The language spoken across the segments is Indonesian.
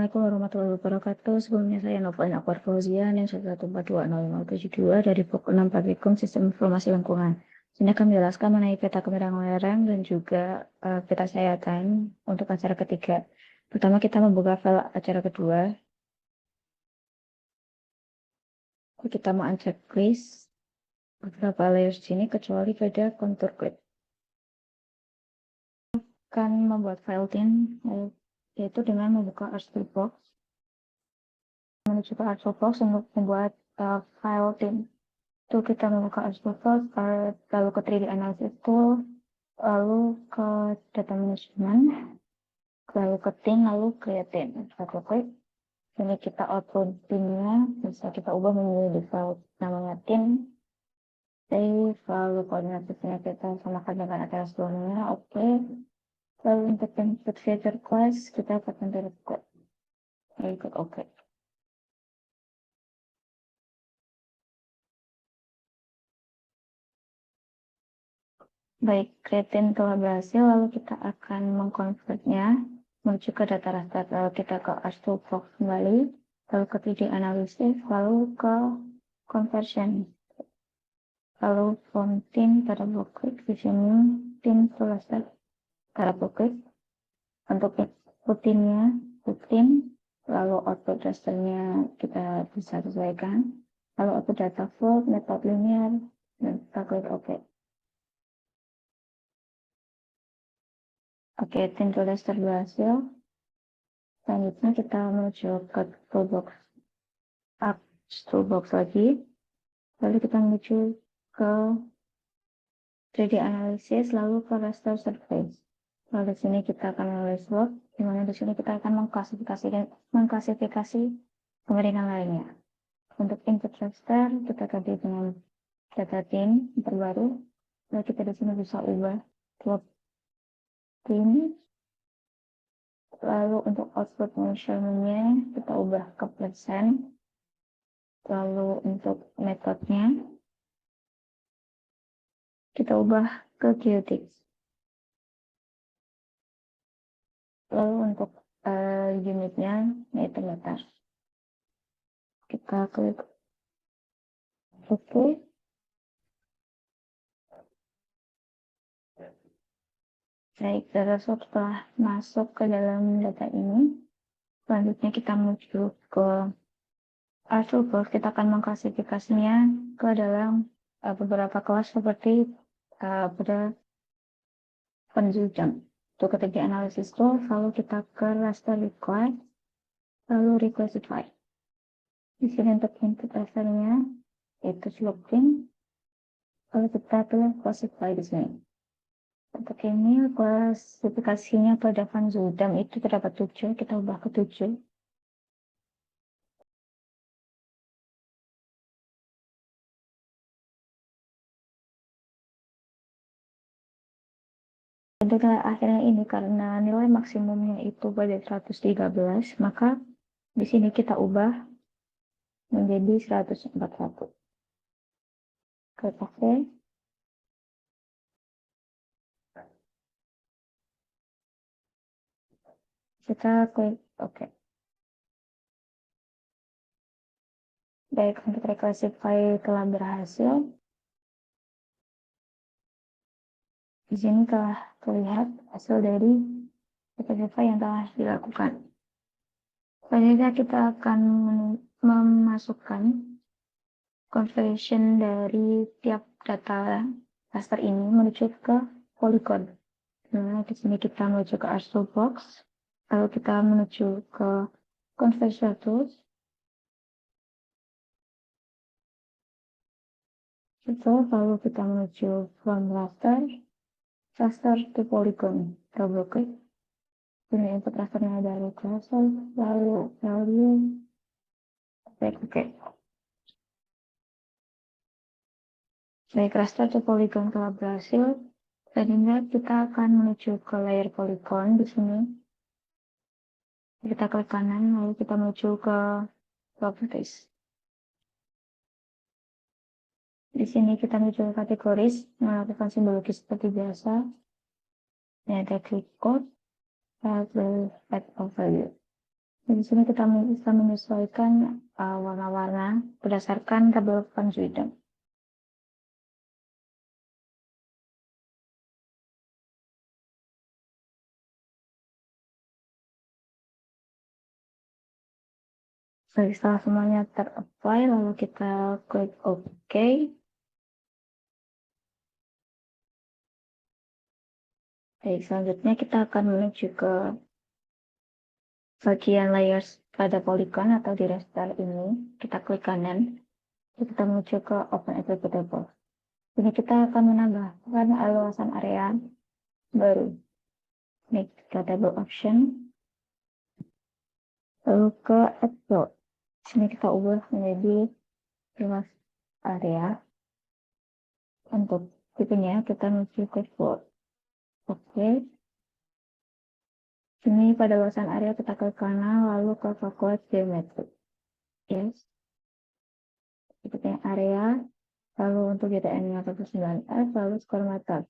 Assalamualaikum warahmatullahi wabarakatuh. Sebelumnya saya Novain Akwar Fauzian yang 1142072 dari Pokok 6 Praktikum Sistem Informasi Lingkungan. Sini akan menjelaskan mengenai peta kemiringan lereng dan juga peta sayatan untuk acara ketiga. Pertama kita membuka file acara kedua. Kita mau unchecklist beberapa layers sini kecuali pada contour grid. Akan membuat file tin yaitu dengan membuka RStudio menuju ke RStudio untuk membuat file tin. Itu kita membuka RStudio, lalu ke 3D Analysis Tool, lalu ke Data Management, lalu ke Tin, lalu Create Tin. Kita klik, ini kita output tinnya, bisa kita ubah menjadi default namanya tin, save, lalu koordinatnya kita samakan dengan acara sebelumnya, oke. Lalu untuk input feature class, kita akan klik, ikut oke. Baik, creatine telah berhasil, lalu kita akan mengkonvertnya menuju ke data raster. Lalu kita ke RStudio kembali, lalu ke 3D Analysis, lalu ke Conversion. Lalu from tin, kita double klik di sini, tin to raster, kita double klik. Untuk input tinnya, tin, lalu output rasternya kita bisa sesuaikan. Lalu output data flow, method linear, dan kita klik OK. Oke, tin to raster berhasil. Selanjutnya kita menuju ke toolbox lagi, lalu kita menuju ke 3D Analysis, lalu ke Raster Surface. Lalu di sini kita akan menulis work, di mana di sini kita akan mengklasifikasi kemiringan lainnya. Untuk input raster kita ganti dengan data tin terbaru, lalu kita di sini bisa ubah plot tin. Lalu untuk output measurement-nya kita ubah ke persen. Lalu untuk metodenya kita ubah ke geodesics. Lalu untuk unitnya yaitu meter. Kita klik OK. Baik, data setelah masuk ke dalam data ini, selanjutnya kita menuju ke RStudio. Kita akan mengklasifikasinya ke dalam beberapa kelas seperti pada penunjang. Untuk ketiga analisis tool, lalu kita ke raster required, lalu reclassify. Di sini untuk input rasternya yaitu sloping, lalu kita pilih classify di sini. Untuk ini klasifikasinya pada Van Zuldam itu terdapat 7, kita ubah ke 7. Untuk nilai akhirnya ini karena nilai maksimumnya itu pada 113, maka di sini kita ubah menjadi 141. Klik OK. Kita klik OK. Baik, untuk reclassify telah berhasil. Di sini telah terlihat hasil dari reclassify yang telah dilakukan. Selanjutnya kita akan memasukkan conversion dari tiap data raster ini menuju ke polygon. Nah, di sini kita menuju ke RStudio, lalu kita menuju ke Conversion Tools. Lalu kita menuju from raster to polygon. Double klik. Ini input rasternya dari cursor, lalu value. Oke. Baik, raster to polygon telah berhasil. Selanjutnya kita akan menuju ke layer polygon di sini. Kita klik kanan, lalu kita menuju ke properties. Di sini kita menuju ke kategoris, melakukan simbologi seperti biasa. Ini ada klik code, lalu add of value. Di sini kita bisa menyesuaikan warna-warna berdasarkan tabel Van Zuiden. Jadi setelah semuanya ter-apply, lalu kita klik OK. Baik, selanjutnya kita akan menuju ke bagian layers pada polygon atau di raster ini. Kita klik kanan, kita menuju ke Open Executable. Ini kita akan menambahkan luasan area baru. Make ke table option, lalu ke Export. Sini kita ubah menjadi luas area. Untuk tipenya kita menuju ke Export. Oke. Sini pada luasan area kita ke kanan, lalu ke Calculate Geometry. Yes. Tipenya area, lalu untuk GTN 59F, lalu square meter.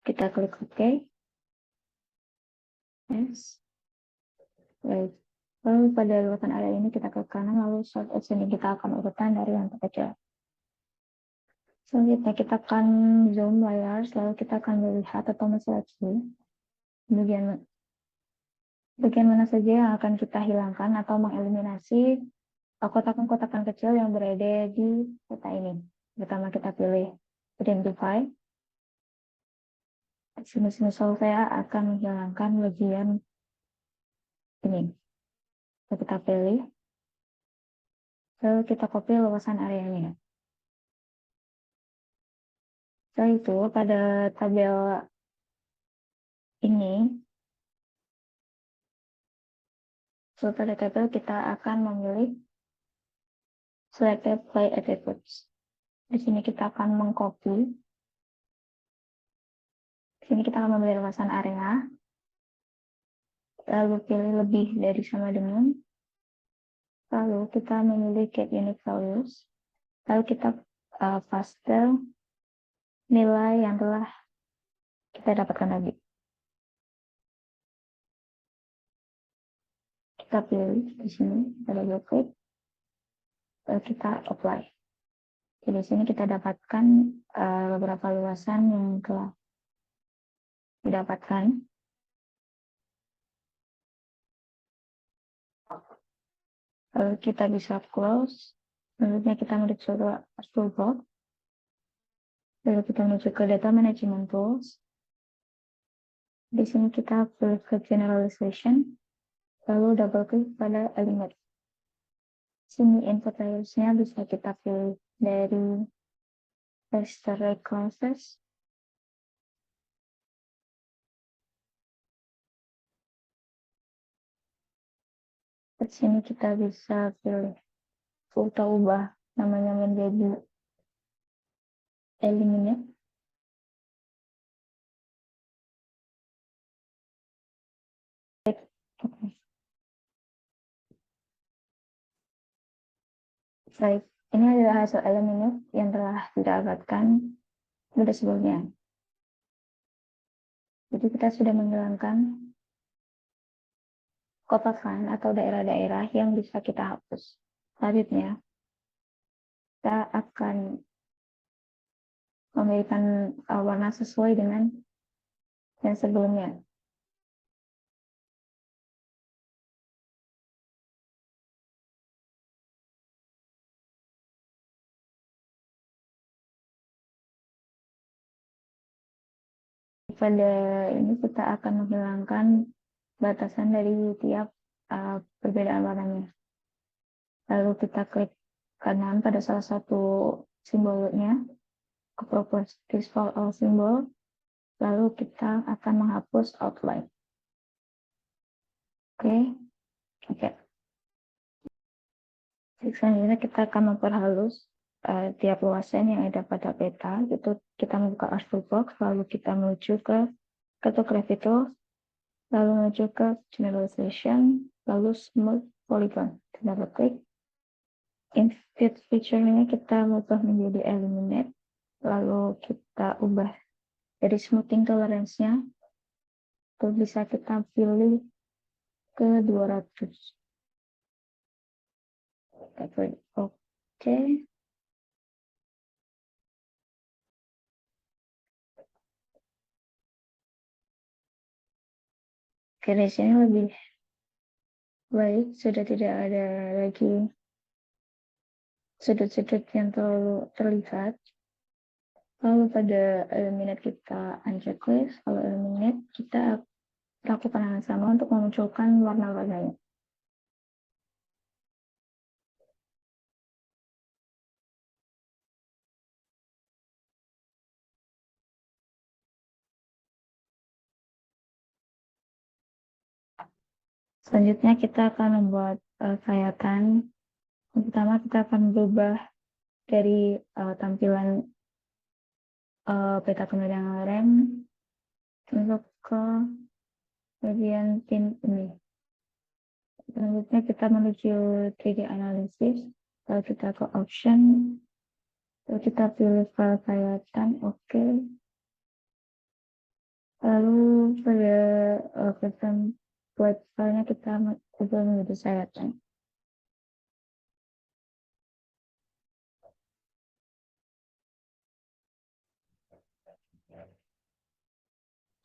Kita klik OK. Yes. Baik. Lalu pada luasan area ini kita ke kanan, lalu sort as ini kita akan urutan dari yang terkecil. Selanjutnya kita akan zoom layers, lalu kita akan melihat atau menseleksi bagian mana saja yang akan kita hilangkan atau mengeliminasi kotakan-kotakan kecil yang berada di peta ini. Pertama kita pilih Identify. Misal saya akan menghilangkan bagian ini. Kita pilih, lalu kita copy luasan areanya. Setelah itu pada tabel ini, pada tabel kita akan memilih Selected by Attributes. Di sini kita akan mengcopy. Di sini kita akan memilih luasan area, lalu pilih lebih dari sama dengan, lalu kita memilih Get Unique Values, lalu kita paste nilai yang telah kita dapatkan tadi. Kita pilih di sini, kita double klik, lalu kita apply. Jadi di sini kita dapatkan beberapa luasan yang telah didapatkan. Lalu kita bisa close, selanjutnya kita menuju ke toolbox, lalu kita menuju ke data management tools. Di sini kita pilih ke generalization, lalu double klik pada element. Sini input layers-nya bisa kita pilih dari raster classes. Di sini kita bisa pilih kita ubah namanya menjadi eliminate. Okay. Baik, ini adalah hasil eliminate yang telah didapatkan pada sebelumnya. Jadi kita sudah menghilangkan kotakan atau daerah-daerah yang bisa kita hapus. Selanjutnya, kita akan memberikan warna sesuai dengan yang sebelumnya. Pada ini kita akan menghilangkan batasan dari tiap perbedaan warnanya. Lalu kita klik kanan pada salah satu simbolnya, ke properties for all symbol, lalu kita akan menghapus outline. Oke. Selanjutnya kita akan memperhalus tiap luasan yang ada pada peta. Itu kita membuka Artbook Box, lalu kita menuju ke Cartography Tools, lalu menuju ke Generalization, lalu Smooth Polygon. Kita klik. Input feature-nya kita ubah menjadi Eliminate. lalu kita ubah dari smoothing tolerance-nya, itu bisa kita pilih ke 200. Oke. Oke, di sini lebih baik, sudah tidak ada lagi sudut-sudut yang terlalu terlihat. Lalu pada eliminate kita unchecklist, kalau eliminate kita lakukan hal yang sama untuk memunculkan warna-warnanya. Selanjutnya kita akan membuat sayatan. Yang pertama kita akan berubah dari tampilan peta pemilihan lereng untuk ke bagian pin ini. Selanjutnya kita menuju 3D analysis. Lalu kita ke option. Lalu kita pilih file sayatan, oke. Lalu pada template filenya kita ubah menjadi sayatan.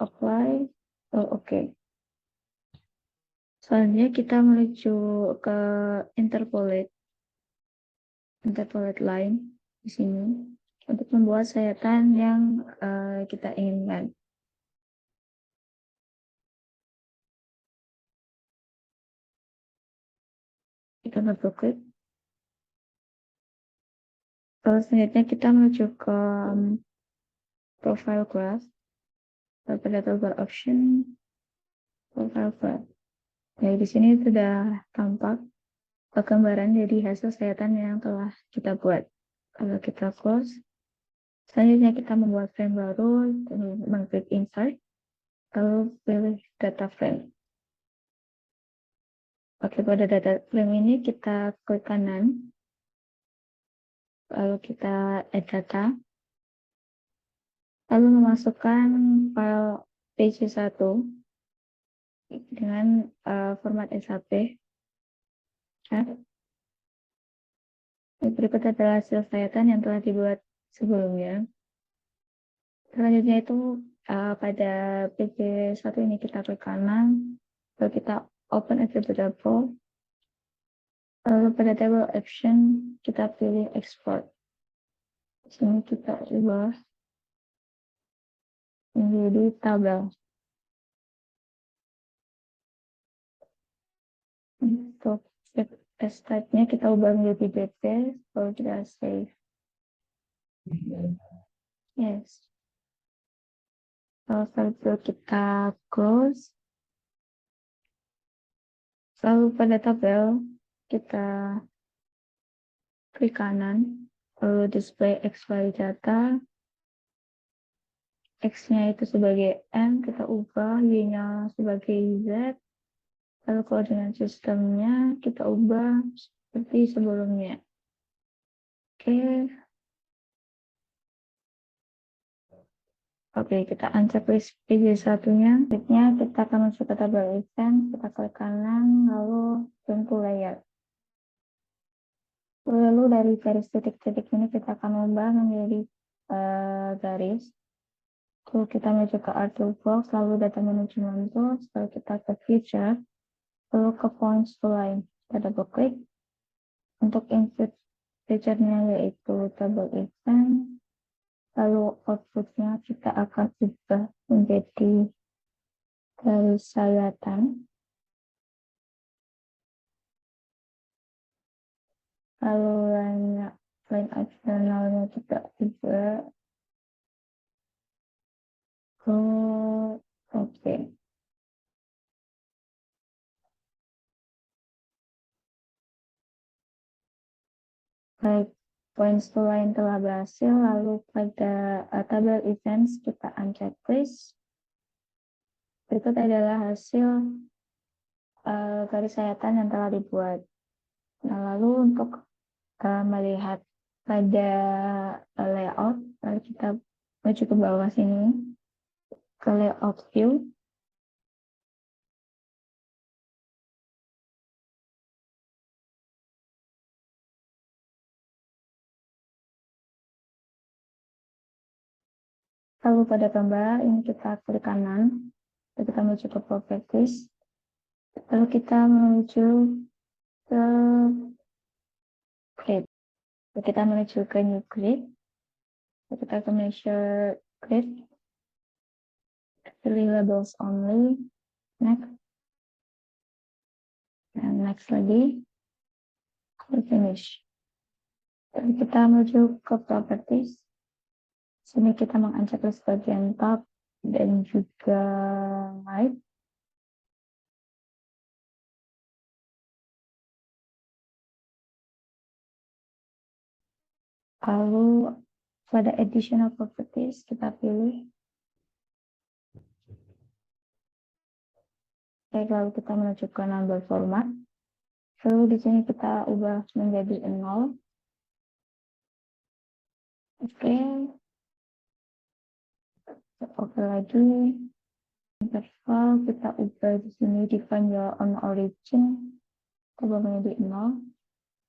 Apply, oke. Selanjutnya kita menuju ke interpolate line di sini untuk membuat sayatan yang kita inginkan. Kita double-klik. Lalu selanjutnya kita menuju ke profile class. Lalu pada toolbar option, profile class. Nah, di sini sudah tampak gambaran dari hasil sayatan yang telah kita buat. Kalau kita close, selanjutnya kita membuat frame baru, mengklik insert, lalu pilih data frame. Oke, pada data frame ini kita klik kanan, lalu kita add data, lalu memasukkan file page1 dengan format SHP. Berikut adalah hasil sayatan yang telah dibuat sebelumnya. Selanjutnya itu pada page1 ini kita klik kanan, lalu kita open executable, lalu pada table option kita pilih export. Di sini kita ubah menjadi tabel. Untuk test type-nya kita ubah menjadi BP, lalu kita save. Yes. Lalu setelah itu kita close. Lalu pada tabel kita klik kanan, lalu display XY data. X-nya itu sebagai M, kita ubah, Y-nya sebagai Z. Lalu koordinat sistemnya kita ubah seperti sebelumnya. Oke, kita unchecklist PJ1-nya. Selanjutnya kita akan masuk ke tabel event, kita klik kanan, lalu tentu layer. Lalu dari garis titik-titik ini kita akan ubah menjadi garis. Lalu kita menuju ke Art Toolbox, lalu data management tools, lalu kita ke feature, lalu ke points to line. Kita double klik. Untuk input feature-nya yaitu table event, lalu output-nya kita akan ubah menjadi garis sayatan. Lalu line optionalnya kita ubah. Oke. Baik, points to line telah berhasil, lalu pada tabel events kita unchecklist. Berikut adalah hasil garis sayatan yang telah dibuat. Nah, lalu untuk melihat pada layout, lalu kita menuju ke bawah sini ke layout view. Lalu pada gambar ini kita klik kanan, lalu kita menuju ke properties, lalu kita menuju ke grid, lalu kita menuju ke new grid, lalu kita ke measure grid, pilih labels only, next, dan next lagi, lalu finish. Lalu kita menuju ke properties, sini kita mengacak bagian top dan juga light. Lalu pada additional properties kita pilih. Lalu kita menuju ke number format. Lalu di sini kita ubah menjadi 0. Oke. Oke lagi. Interval kita ubah di sini define your own origin. Kita ubah menjadi 0.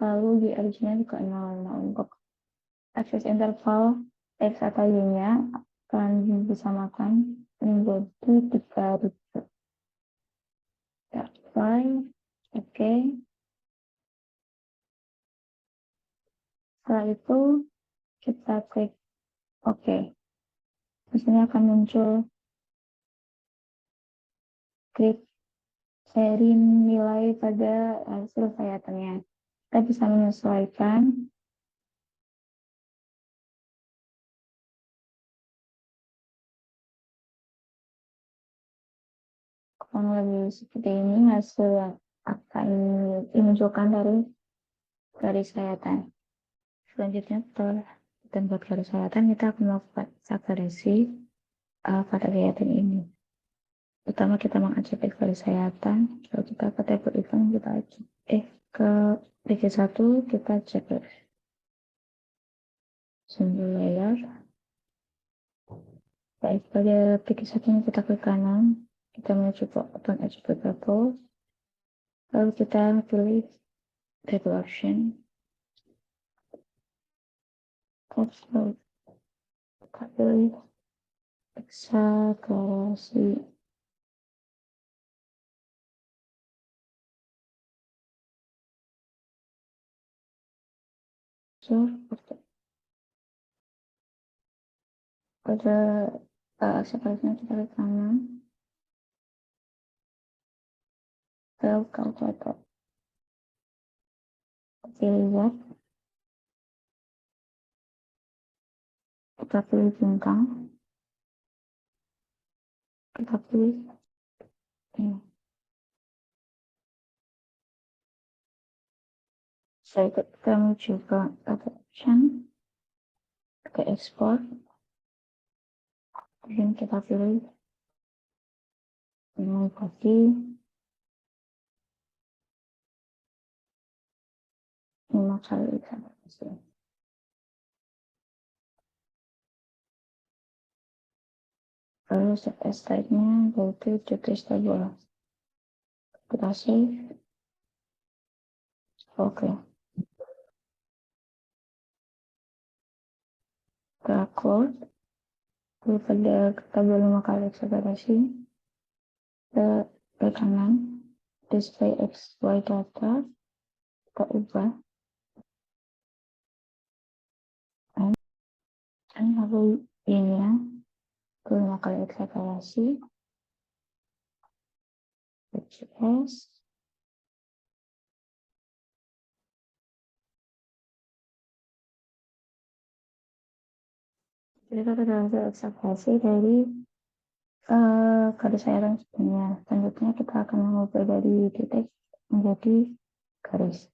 Lalu di originnya juga 0. Nah, untuk access interval X atau Y-nya kalian bisa makan menjadi 3000. Oke. Setelah itu kita klik OK. Di sini akan muncul klik seri nilai pada hasil sayatannya. Kita bisa menyesuaikan kurang lebih seperti ini hasil yang akan dimunculkan dari garis sayatan. Selanjutnya kita buat garis sayatan, kita akan melakukan sagarisi pada sayatan ini. Pertama kita mengacak garis sayatan, lalu kita ke table event, kita ke PG1 kita cek single layer. Baik, pada PG1 ini kita klik kanan, kita menuju ke button attribute table, lalu kita pilih table option, lalu kita pilih eksagerasi. Pada sebaliknya kita klik kanan, lalu kalkulator, pilih web, kita pilih bintang, kita pilih ini. Saya kita menuju ke option, ke export, kemudian kita pilih ini bagi 5 kali eksagerasi. Lalu CSS type-nya yaitu JTable. Kita save. Oke. Kita close. Lalu pada tabel 5 kali eksagerasi, ke kanan, display XY data, kita ubah. Dan lalu ini ya, ke 5 kali eksagerasi, XS, jadi kita sudah eksagerasi dari garis sayatan sebelumnya. Selanjutnya kita akan mengubah dari titik menjadi garis.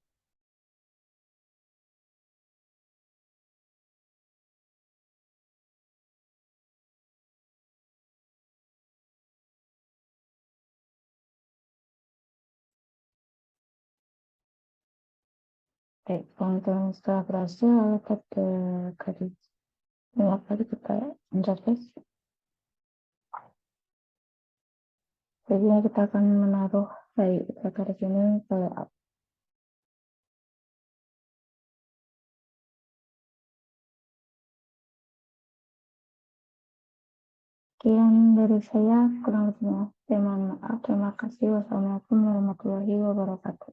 Baik, kalau misalnya setelah berhasil, lalu tap ke garis 5 kali kita interface. Jadi kita akan menaruh garis ini ke up. Sekian dari saya, kurang lebihnya. Terima kasih. Wassalamualaikum warahmatullahi wabarakatuh.